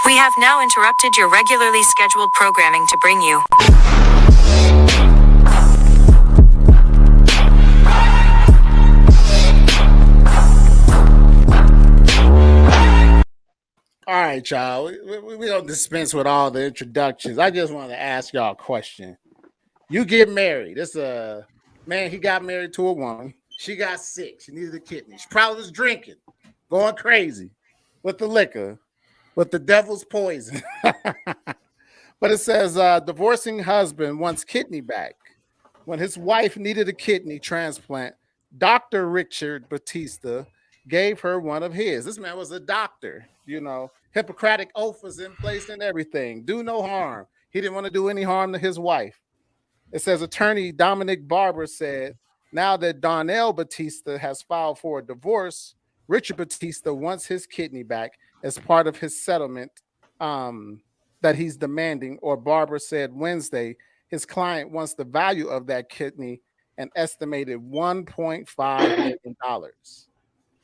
We have now interrupted your regularly scheduled programming to bring you. All right, y'all. We don't dispense with all the introductions. I just want to ask y'all a question. You get married. It's a man, he got married to a woman. She got sick. She needed a kidney. She probably was drinking, going crazy with the liquor, with the devil's poison. But it says divorcing husband wants kidney back. When his wife needed a kidney transplant, Dr. Richard Batista gave her one of his. This man was a doctor, Hippocratic oath was in place and everything. Do no harm. He didn't want to do any harm to his wife. It says attorney Dominic Barber said, now that Donnell Batista has filed for a divorce, Richard Batista wants his kidney back as part of his settlement that he's demanding, or Barber said Wednesday, his client wants the value of that kidney an estimated $1.5 million.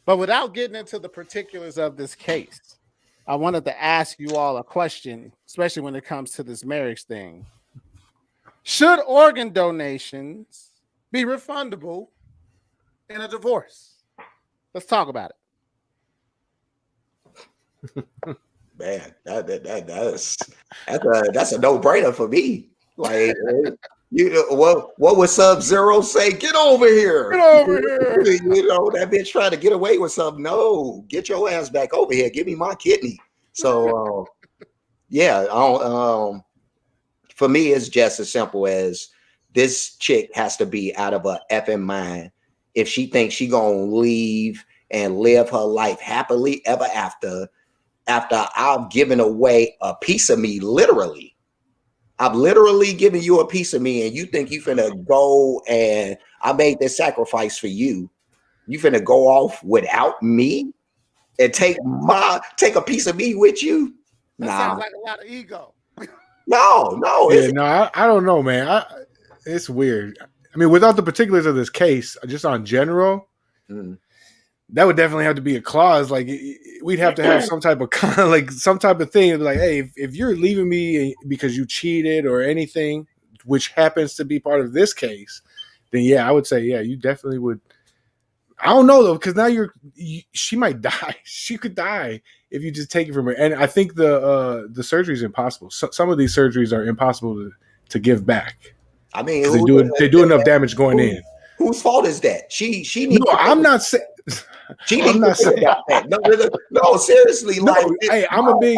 But without getting into the particulars of this case, I wanted to ask you all a question, especially when it comes to this marriage thing. Should organ donations be refundable in a divorce? Let's talk about it. Man, that's a no-brainer for me. Like, what would Sub-Zero say? Get over here! Get over here! That bitch trying to get away with something. No, get your ass back over here. Give me my kidney. So, yeah, for me, it's just as simple as this chick has to be out of her effing mind if she thinks she gonna leave and live her life happily ever after I've given away a piece of me, literally. I've literally given you a piece of me, and you think you finna go and I made this sacrifice for you. You finna go off without me and take a piece of me with you? That sounds like a lot of ego. No. Yeah, I don't know, man. It's weird. I mean, without the particulars of this case, just on general, that would definitely have to be a clause. Like, we'd have to have some type of thing. Like, hey, if you're leaving me because you cheated or anything, which happens to be part of this case, then yeah, I would say, yeah, you definitely would. I don't know though, because now she might die. She could die if you just take it from her. And I think the surgery is impossible. Some of these surgeries are impossible to give back. I mean, they do enough damage going in. Whose fault is that? She needs. No, I'm not saying. I'm not saying that. No, seriously. No, like, hey, I'm a big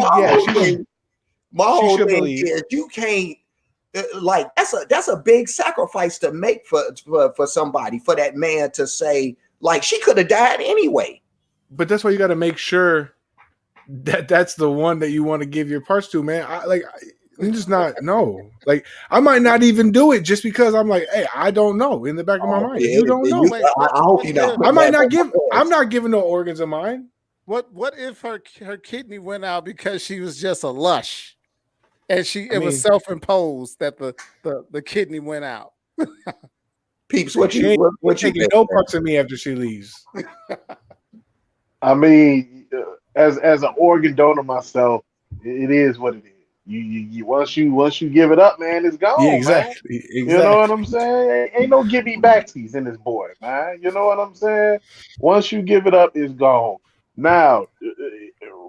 my whole thing is you can't. Like, that's a big sacrifice to make for somebody, for that man to say, like, she could have died anyway. But that's why you got to make sure that that's the one that you want to give your parts to, man. I'm just not, no. Like, I might not even do it just because I'm like, hey, I don't know in the back of my mind. You don't know. I hope you know. I'm not giving no organs of mine. What if her kidney went out because she was just a lush, and it was self-imposed that the kidney went out? Peeps, what you taking no parts of me after she leaves? I mean, as an organ donor myself, it is what it is. You once you give it up, man, it's gone. Yeah, exactly. You know what I'm saying? Ain't no give me backsies in this boy, man. You know what I'm saying? Once you give it up, it's gone. Now,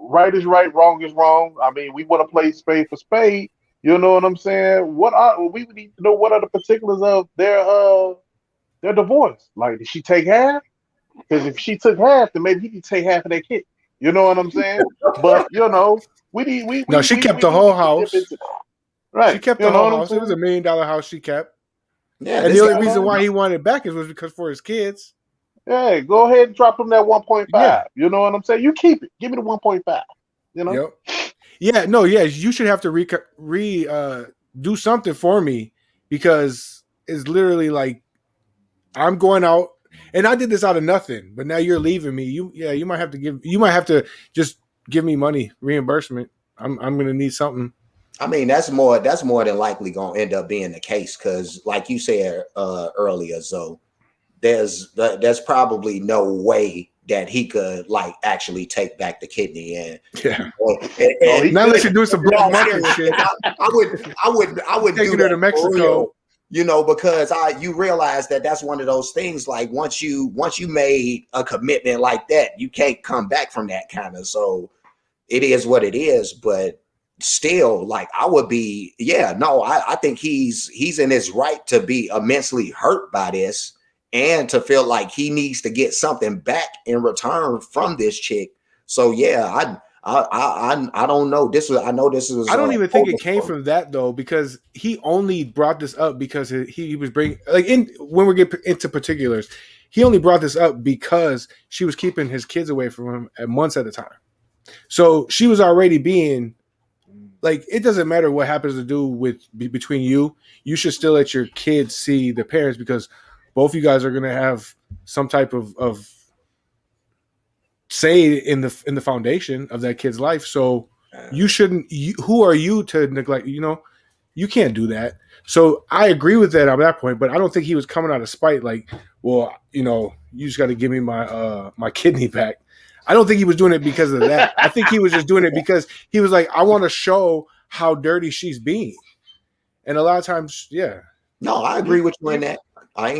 right is right, wrong is wrong. I mean, we want to play spade for spade. You know what I'm saying? We need to know what are the particulars of their divorce. Like, did she take half? Because if she took half, then maybe he could take half of that kid. You know what I'm saying? But she kept the whole house. Right. She kept the whole house. It was $1 million house she kept. Yeah. And the only reason why he wanted it back was because for his kids. Hey, go ahead and drop him that 1.5. Yeah. You know what I'm saying? You keep it. Give me the 1.5. You know? Yep. Yeah, no, yeah. You should have to do something for me, because it's literally like I'm going out and I did this out of nothing, but now you're leaving me. You might have to just give me money, reimbursement. I'm gonna need something. I mean, that's more than likely gonna end up being the case, because like you said earlier, Zoe, there's probably no way that he could like actually take back the kidney and not unless you're doing some black market shit. I would taking do her that to Mexico. for real, you know, because you realize that that's one of those things. Like once you made a commitment like that, you can't come back from that kind of. So it is what it is, but still, like I would be, I think he's in his right to be immensely hurt by this and to feel like he needs to get something back in return from this chick. So yeah, I don't know. I don't even think it came from that though, because he only brought this up because he was bringing when we get into particulars, he only brought this up because she was keeping his kids away from him at months at a time. So she was already being like, it doesn't matter what happens to do between you. You should still let your kids see the parents because both you guys are going to have some type of say in the foundation of that kid's life. So you shouldn't. Who are you to neglect? You know, you can't do that. So I agree with that at that point, but I don't think he was coming out of spite. Like, well, you know, you just got to give me my kidney back. I don't think he was doing it because of that. I think he was just doing it because he was like, I want to show how dirty she's being. And a lot of times, yeah. No, I agree with you in that. I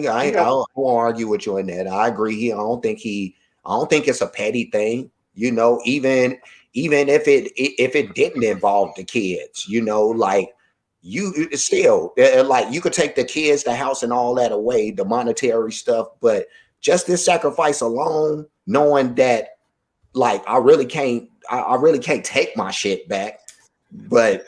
won't argue with you in that. I agree. I don't think it's a petty thing. You know, even if it didn't involve the kids, you know, like you still like you could take the kids, the house, and all that away, the monetary stuff, but just this sacrifice alone, knowing that. Like I really can't take my shit back, but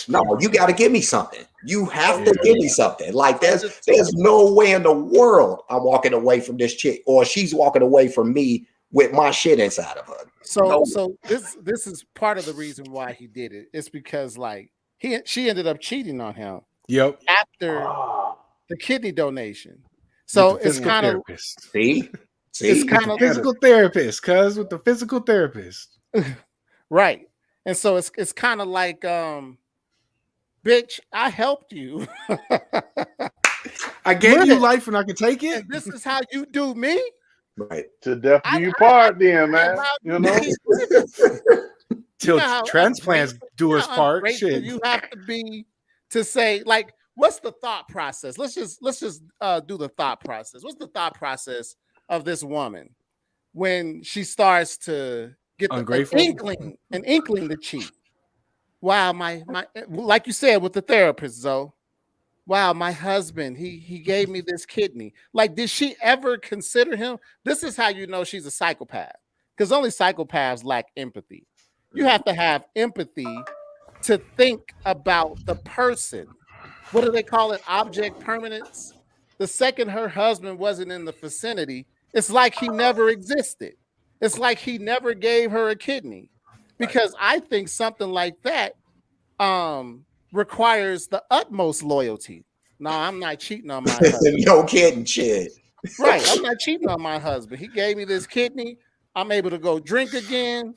no, you got to give me something. You have to give me something. Like there's no way in the world I'm walking away from this chick, or she's walking away from me with my shit inside of her. So this is part of the reason why he did it. It's because like she ended up cheating on him. Yep. After the kidney donation. So it's kind of it's kind of physical therapist, cuz with the physical therapist. Right. And so it's kind of like bitch, I helped you. I gave you life and I can take it. And this is how you do me? Right. To death do you part then, man. You know? Till transplants do us part. Shit. You have to be to say, like, what's the thought process? Let's just do the thought process. What's the thought process of this woman when she starts to get an inkling to cheat? Wow, my like you said with the therapist, Zoe. Wow, my husband, he gave me this kidney. Like, did she ever consider him? This is how you know she's a psychopath, because only psychopaths lack empathy. You have to have empathy to think about the person. What do they call it? Object permanence. The second her husband wasn't in the vicinity, it's like he never existed. It's like he never gave her a kidney, because I think something like that requires the utmost loyalty. No, I'm not cheating on my husband. No kidding, shit. Right, I'm not cheating on my husband. He gave me this kidney. I'm able to go drink again.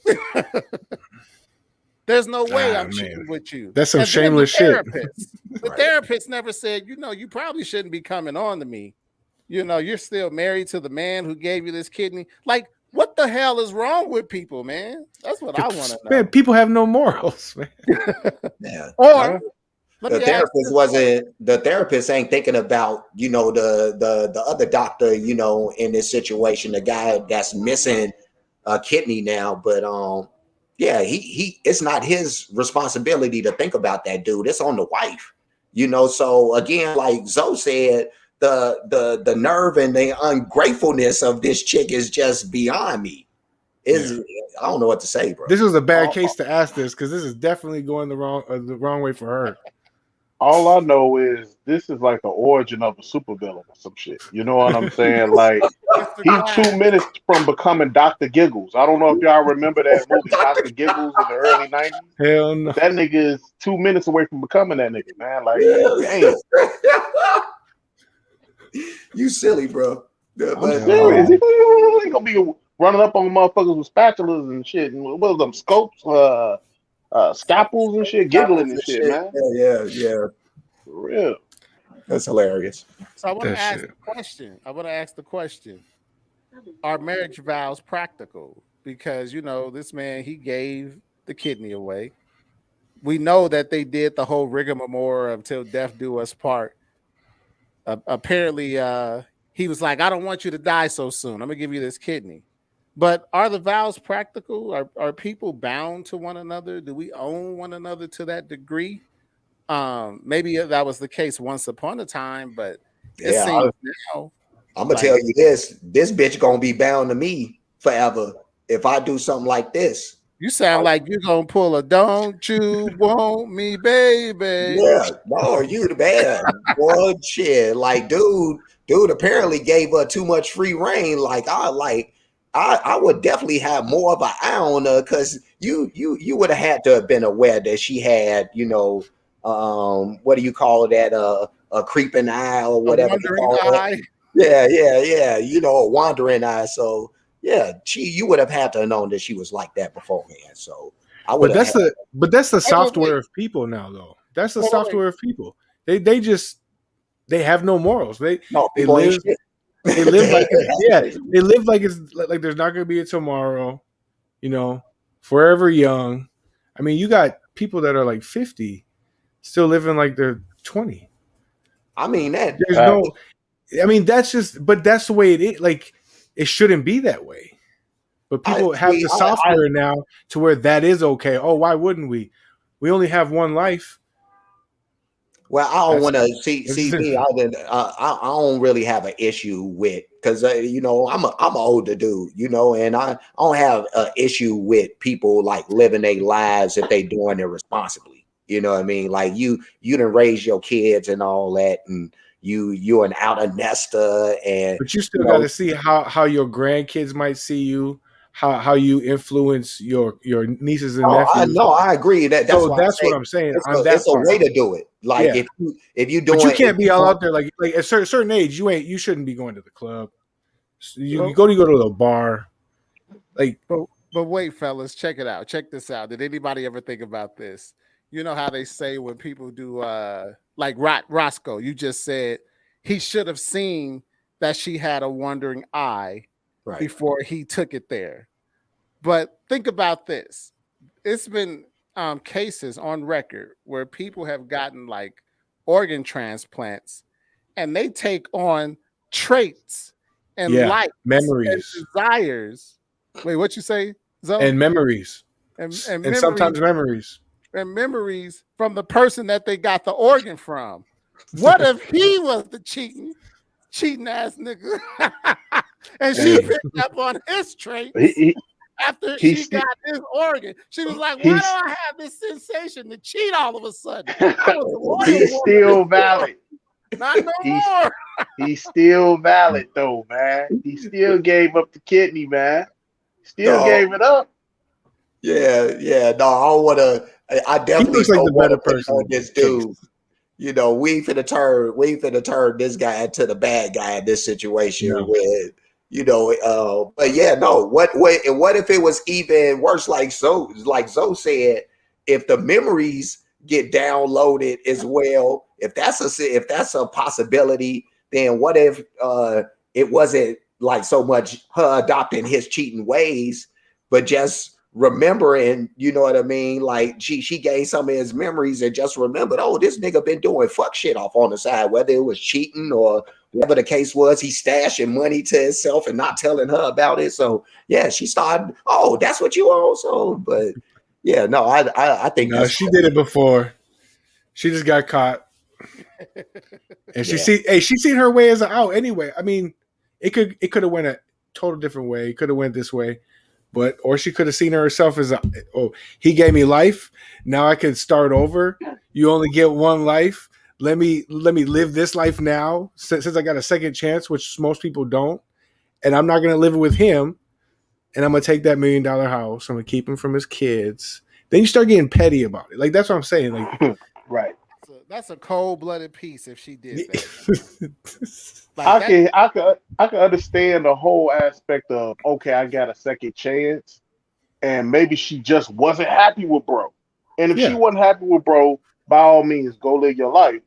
There's no way I'm cheating with you. That's some shameless shit. The therapist never said, you know, you probably shouldn't be coming on to me. You know, you're still married to the man who gave you this kidney. Like, what the hell is wrong with people, man? That's what I want to know. Man, people have no morals, man. Yeah. Or the therapist ain't thinking about, you know, the other doctor, you know, in this situation, the guy that's missing a kidney now, but yeah, he it's not his responsibility to think about that dude. It's on the wife, you know. So again, like Zoe said, the nerve and the ungratefulness of this chick is just beyond me. I don't know what to say, bro. This was a bad case to ask this, because this is definitely going the wrong way for her. All I know is this is like the origin of a supervillain or some shit. You know what I'm saying? Like, he's 2 minutes from becoming Dr. Giggles. I don't know if y'all remember that movie, Dr. Giggles, in the early 90s. Hell no. That nigga is 2 minutes away from becoming that nigga, man. Like, damn. You silly, bro. I'm serious. He gonna be running up on motherfuckers with spatulas and shit, and what was them scopes, scalpels and shit, giggling and shit, man. Yeah. For real. That's hilarious. So I want to ask the question. are marriage vows practical? Because this man, he gave the kidney away. We know that they did the whole rigmarole of till death do us part. Apparently, he was like, "I don't want you to die so soon. I'm gonna give you this kidney." But are the vows practical? Are people bound to one another? Do we own one another to that degree? Maybe that was the case once upon a time, but it Yeah, seems now I'm gonna tell like you this: this bitch gonna be bound to me forever if I do something like this. you sound like you're gonna pull a "Don't you want me, baby"? Yeah, no, you the bad boy. Shit, like, dude apparently gave her too much free reign. I would definitely have more of an eye on her because you would have had to have been aware that she had, what do you call that? A creeping eye or A whatever you wandering call it. eye. Yeah. A wandering eye. So yeah, you would have had to have known that she was like that beforehand. So I would But have. that's the Wait, wait, software wait. of people now, though. That's the Wait, wait, wait. software of people. They just they have no morals. They No, they people ain't live shit. they live like it's, yeah, they live like it's like there's not going to be a tomorrow. Forever young. I mean, you got people that are like 50 still living like they're 20. I mean that. There's no. I mean, but that's the way it is. Like, it shouldn't be that way. But people have the software now to where that is okay. Oh, why wouldn't we? We only have one life. Well, I don't want to see me. I don't really have an issue with because I'm an older dude, and I don't have an issue with people like living their lives if they doing it responsibly. You know what I mean? Like you didn't raise your kids and all that, and you're an outer nester, and But you still got to see how your grandkids might see you, how you influence your nieces and nephews. I agree that's So why that's what I'm saying on that it's a part. way to do it. Like Yeah. if you But doing, you can't be all out there like at a certain age. You shouldn't be going to the club. You go to the bar. Like, but wait, fellas, check it out. Check this out. Did anybody ever think about this? You know how they say when people do like Roscoe, you just said he should have seen that she had a wandering eye right. before he took it there. But think about this. It's been cases on record where people have gotten like organ transplants and they take on traits and likes memories and desires. Wait, what you say, Zoe? and memories and and sometimes memories and memories from the person that they got the organ from. What if he was the cheating ass nigga, and she picked up on his traits after she got his organ? She was like, "Why do I have this sensation to cheat all of a sudden? I was a loyal He's woman still before. valid. Not no more." He's still valid though, man. He still gave up the kidney, man. Still gave it up. Yeah. No, I don't want to. I definitely looks like don't the want better to pick person on in this this dude. case. We finna turn this guy into the bad guy in this situation with, but yeah, no. What if it was even worse? Like Zoe said, if the memories get downloaded as well, if that's a possibility, then what if it wasn't like so much her adopting his cheating ways, but just remembering, you know what I mean? Like she gained some of his memories and just remembered, oh, this nigga been doing fuck shit off on the side, whether it was cheating or whatever the case was, he stashing money to himself and not telling her about it. So yeah, she started, oh, that's what you also. But yeah, no, I think she did it before. She just got caught. And she seen her way as an out anyway. I mean, it could have went a total different way. It could have went this way. Or she could have seen herself as he gave me life. Now I can start over. You only get one life. Let me live this life now since I got a second chance, which most people don't. And I'm not going to live it with him. And I'm going to take that $1 million house. I'm going to keep him from his kids. Then you start getting petty about it. Like, that's what I'm saying. Like, right. That's a cold-blooded piece if she did that. I can understand the whole aspect of, okay, I got a second chance, and maybe she just wasn't happy with bro. And if she wasn't happy with bro, by all means, go live your life.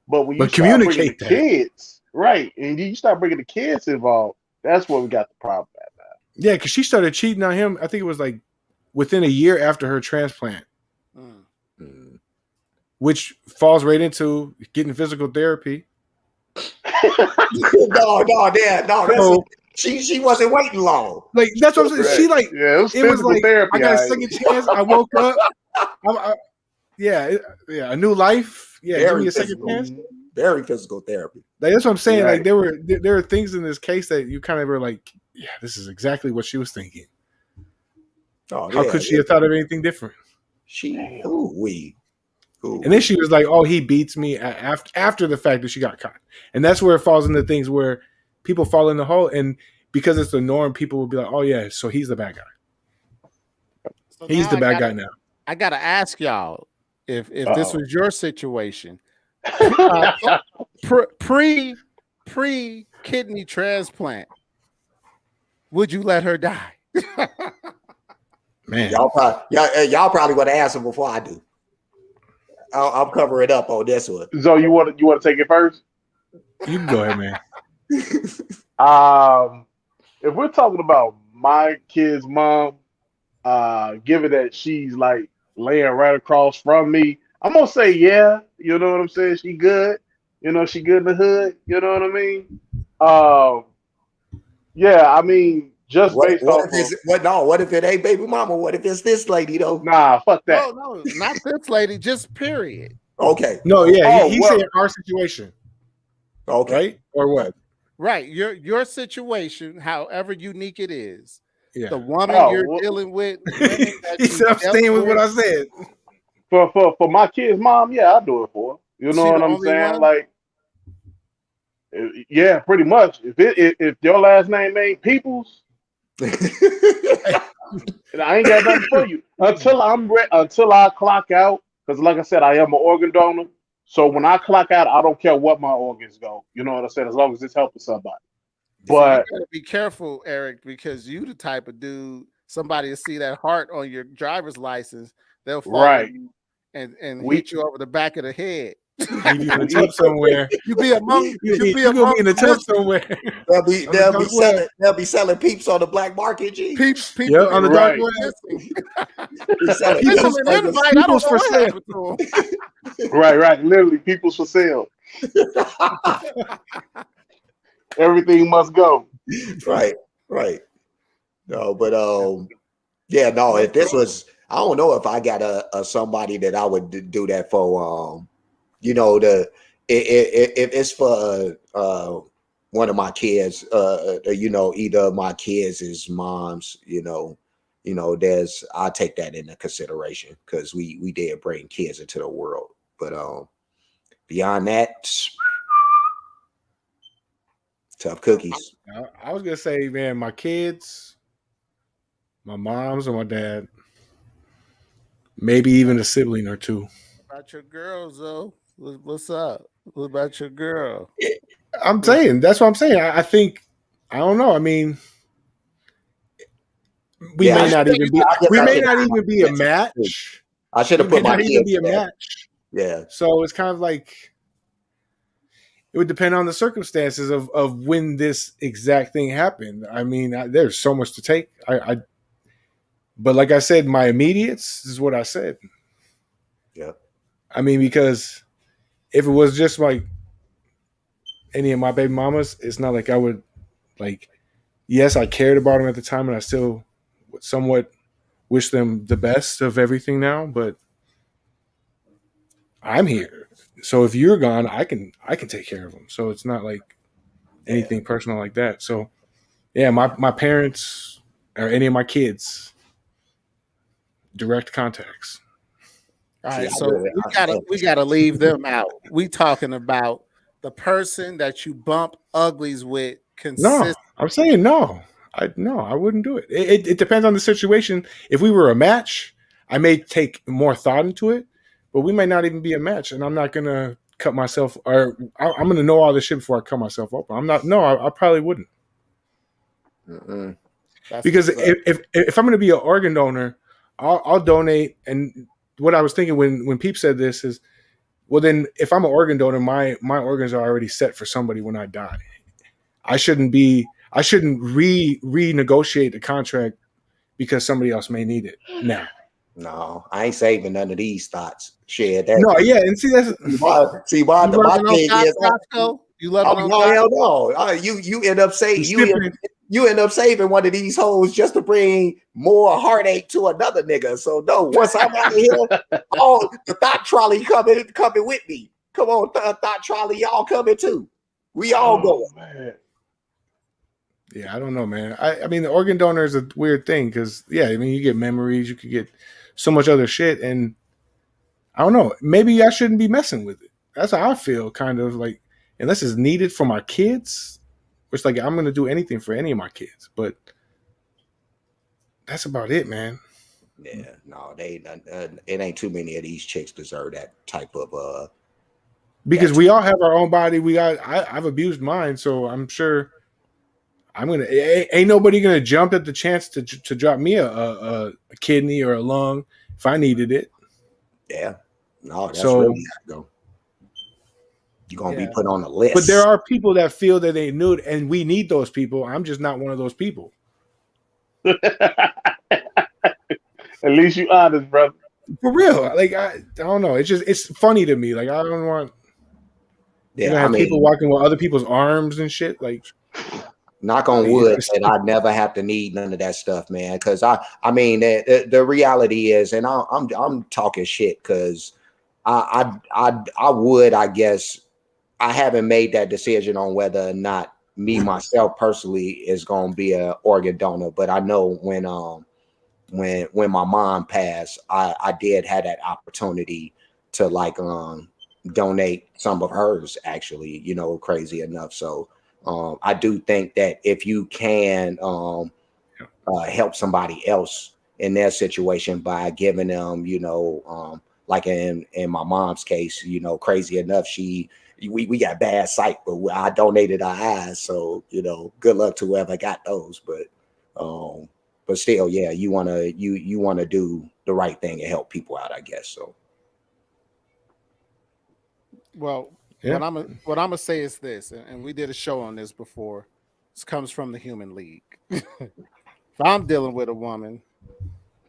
But when you start bringing the kids, right, and you start bringing the kids involved, That's where we got the problem at. Yeah, because she started cheating on him. I think it was like within a year after her transplant, which falls right into getting physical therapy. No. She wasn't waiting long. Like that's what I'm saying. Right. She like Yeah, it was like therapy. I got a second chance. I woke up. A new life. Yeah, give me a second chance. Very physical therapy. Like that's what I'm saying. Right. Like there were things in this case that you kind of were like, yeah, this is exactly what she was thinking. How could she have thought of anything different? And then she was like, "Oh, he beats me," after the fact that she got caught, and that's where it falls into things where people fall in the hole, and because it's the norm, people will be like, "Oh yeah, so he's the bad guy. So he's the bad guy now." I gotta ask y'all if this was your situation, pre kidney transplant, would you let her die? Man, y'all probably would have asked him before I do. I'll cover it up on this one. So you want to take it first? You can go ahead, man. If we're talking about my kid's mom, given that she's like laying right across from me, I'm gonna say yeah. You know what I'm saying? She good. You know, she good in the hood. You know what I mean? Yeah. I mean, just based off. What if it ain't baby mama? What if it's this lady though? Nah, fuck that. No, not this lady. Just period. Okay. No, yeah, he said our situation. Okay. Right? Or what? Right. Your situation, however unique it is. Yeah. The woman you're dealing with. He said I'm staying with what I said. For my kid's mom, yeah, I'll do it for her. You know what I'm saying? One? Like, yeah, pretty much. If your last name ain't Peoples, and I ain't got nothing for you until I clock out. Because, like I said, I am an organ donor. So when I clock out, I don't care what my organs go. You know what I'm saying? As long as it's helping somebody. But you gotta be careful, Eric, because you the type of dude. Somebody will see that heart on your driver's license. They'll follow you and hit you over the back of the head. Leave you in a tub somewhere. You be among. You gonna be in a tub somewhere. They'll be selling peeps on the black market. G. Peeps on the dark web. People's for sale. Right. Literally, people's for sale. Everything must go. Right. No, but if this was, I don't know if I got a somebody that I would do that for. If it's for one of my kids, either my kids' moms, I take that into consideration because we did bring kids into the world. But beyond that, tough cookies. I was gonna say, man, my kids, my moms or my dad, maybe even a sibling or two. What about your girls, though? What's up? What about your girl? I'm saying that's what I'm saying. I think I don't know. I mean, we may not even be a match. I should have put my kids be a match. Yeah. So it's kind of like it would depend on the circumstances of when this exact thing happened. I mean, there's so much to take. But like I said, my immediates is what I said. Yeah. I mean, because if it was just like any of my baby mamas, it's not like I would yes, I cared about them at the time and I still somewhat wish them the best of everything now, but I'm here. So if you're gone, I can take care of them. So it's not like anything personal like that. So yeah, my parents or any of my kids, direct contacts. All right, so we gotta leave them out. We talking about the person that you bump uglies with consistently. No, I'm saying no. I wouldn't do it. It depends on the situation. If we were a match, I may take more thought into it, but we may not even be a match, and I'm not gonna cut myself, or I'm gonna know all this shit before I cut myself open. I'm not. No, I probably wouldn't. Because if I'm gonna be an organ donor, I'll donate. And what I was thinking when Peep said this is, well, then if I'm an organ donor, my organs are already set for somebody when I die. I shouldn't be. I shouldn't renegotiate the contract because somebody else may need it now. No, I ain't saving none of these thoughts. Shit. No, yeah, and see that's My You loving thing on is, Costco? You loving on no, Costco? hell no. You end up saving you end up saving one of these hoes just to bring more heartache to another nigga. So no, once I'm out of here, all the thought trolley coming with me. Come on, thought trolley, y'all coming too. We all going. Man. Yeah, I don't know, man. I mean, the organ donor is a weird thing because, yeah, I mean, you get memories, you could get so much other shit, and I don't know. Maybe I shouldn't be messing with it. That's how I feel, kind of like, unless it's needed for my kids, which, like, I'm going to do anything for any of my kids, but that's about it, man. Yeah, no, it ain't too many of these chicks deserve that type of because we all have our own body. I've abused mine, so I'm sure. Ain't nobody gonna jump at the chance to drop me a kidney or a lung if I needed it. Yeah, no, that's So, really though. You're gonna be put on the list. But there are people that feel that they knew it, and we need those people. I'm just not one of those people. At least you honest, brother. For real, like I don't know. It's funny to me. Like I don't want. Yeah, have people walking with other people's arms and shit. Like. Knock on wood that I never have to need none of that stuff, man. Because I mean, the reality is, and I'm talking shit because I would, I guess, I haven't made that decision on whether or not me myself personally is gonna be an organ donor. But I know when my mom passed, I did have that opportunity to like donate some of hers. Actually, you know, crazy enough, so. I do think that if you can help somebody else in their situation by giving them, you know, like in my mom's case, you know, crazy enough, we got bad sight, but I donated our eyes, so you know, good luck to whoever got those. But still, yeah, you wanna do the right thing and help people out, I guess. So, well. Yeah. What I'm gonna say is this, and we did a show on this before. This comes from the Human League. If I'm dealing with a woman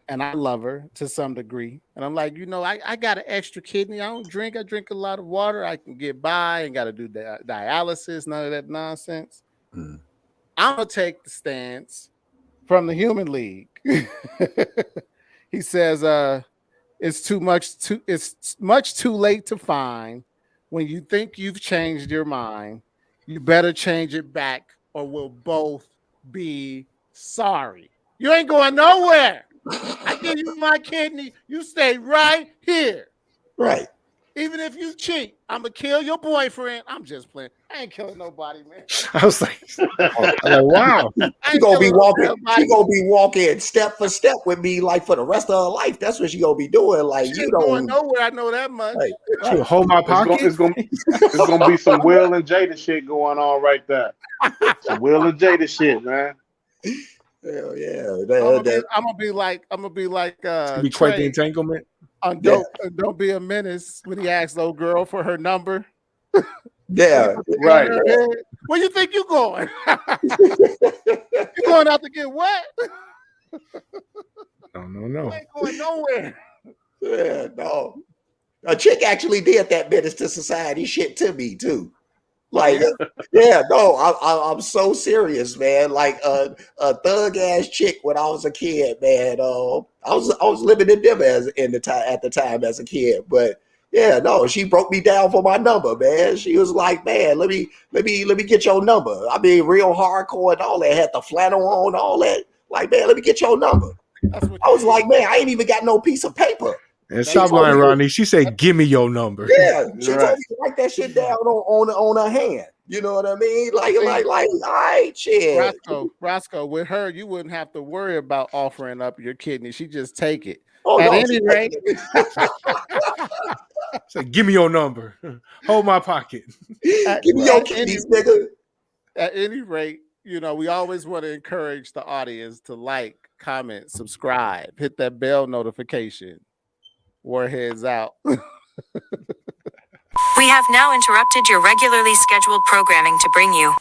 and I love her to some degree, and I'm like, you know, I got an extra kidney. I don't drink. I drink a lot of water. I can get by and got to do dialysis. None of that nonsense. I'm gonna take the stance from the Human League. He says, it's much too late to find. When you think you've changed your mind, you better change it back or we'll both be sorry. You ain't going nowhere. I give you my kidney. You stay right here. Right. Even if you cheat, I'm going to kill your boyfriend. I'm just playing. I ain't killing nobody, man. I was like wow. She gonna be walking step for step with me like for the rest of her life. That's what she gonna be doing. Like she you don't going nowhere. I know that much. Right. Hold my pocket. It's gonna be some Will and Jada shit going on right there. Some Will and Jada shit, man. Hell yeah. I'm gonna be like be quite the entanglement. Don't be a menace when he asks the old girl for her number. Yeah, right. Where you think you going? You going out to get wet? No. You ain't going nowhere. Yeah, no. A chick actually did that menace to society shit to me too. Like, yeah, no, I'm so serious, man. Like a thug ass chick when I was a kid, man. I was living in them at the time as a kid, but yeah, no, she broke me down for my number, man. She was like, man, let me get your number. I mean, real hardcore and all that. Had the flannel on, all that. Like, man, let me get your number. I was like, man, I ain't even got no piece of paper. And stop lying, Ronnie. She said, "Give me your number." Yeah, she told me to write that shit down on her hand. You know what I mean? Like, all right, shit. Roscoe, with her, you wouldn't have to worry about offering up your kidney. She just take it. Oh, At any rate, say, "Give me your number. Hold my pocket. Give me your kidneys, nigga." At any rate, you know, we always want to encourage the audience to like, comment, subscribe, hit that bell notification. Warheads out. We have now interrupted your regularly scheduled programming to bring you